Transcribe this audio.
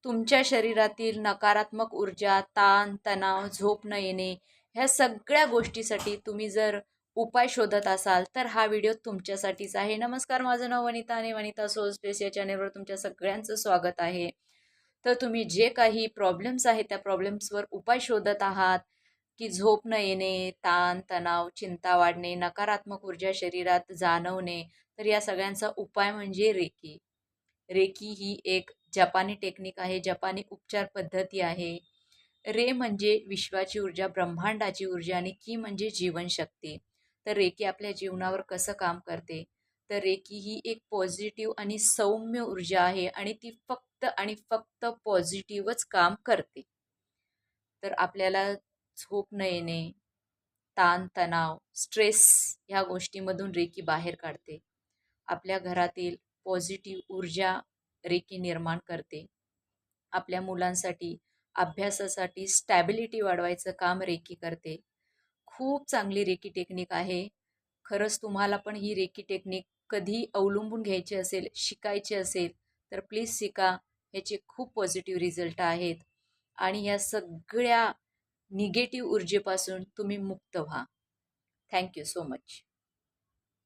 तुमच्या शरीरातील नकारात्मक ऊर्जा, ताण, तणाव, झोप न येणे ह्या सगळ्या गोष्टीसाठी तुम्ही जर उपाय शोधत असाल तर हा व्हिडिओ तुमच्यासाठीच आहे. नमस्कार, माझं नाव वनिता आणि वनिता सोल स्पेस या चॅनेलवर तुमच्या सगळ्यांचं स्वागत आहे. तर तुम्ही जे काही प्रॉब्लेम्स आहेत त्या प्रॉब्लेम्सवर उपाय शोधत आहात की झोप न येणे, ताण, तणाव, चिंता वाढणे, नकारात्मक ऊर्जा शरीरात जाणवणे, तर या सगळ्यांचा उपाय म्हणजे रेकी. रेकी ही एक जपानी टेक्निक आहे, जपानी उपचार पद्धती आहे. रे म्हणजे विश्वाची ऊर्जा, ब्रह्मांडाची ऊर्जा आणि की म्हणजे जीवनशक्ती. तर रेकी आपल्या जीवनावर कसं काम करते? तर रेकी ही एक पॉझिटिव्ह आणि सौम्य ऊर्जा आहे आणि ती फक्त आणि फक्त पॉझिटिव्हच काम करते. तर आपल्याला झोप न येणे, ताण तणाव, स्ट्रेस ह्या गोष्टीमधून रेकी बाहेर काढते. आपल्या घरातील पॉझिटिव्ह ऊर्जा रेकी निर्माण करते. आपल्या मुलांसाठी, अभ्यासासाठी स्टॅबिलिटी वाढवायचं काम रेकी करते. खूप चांगली रेकी टेक्निक आहे. खरंच तुम्हाला पण ही रेकी टेक्निक कधी अवलंबून घ्यायची असेल, शिकायची असेल, तर प्लीज शिका. ह्याचे खूप पॉझिटिव्ह रिझल्ट आहेत आणि या सगळ्या निगेटिव्ह ऊर्जेपासून तुम्ही मुक्त व्हा. Thank you so much.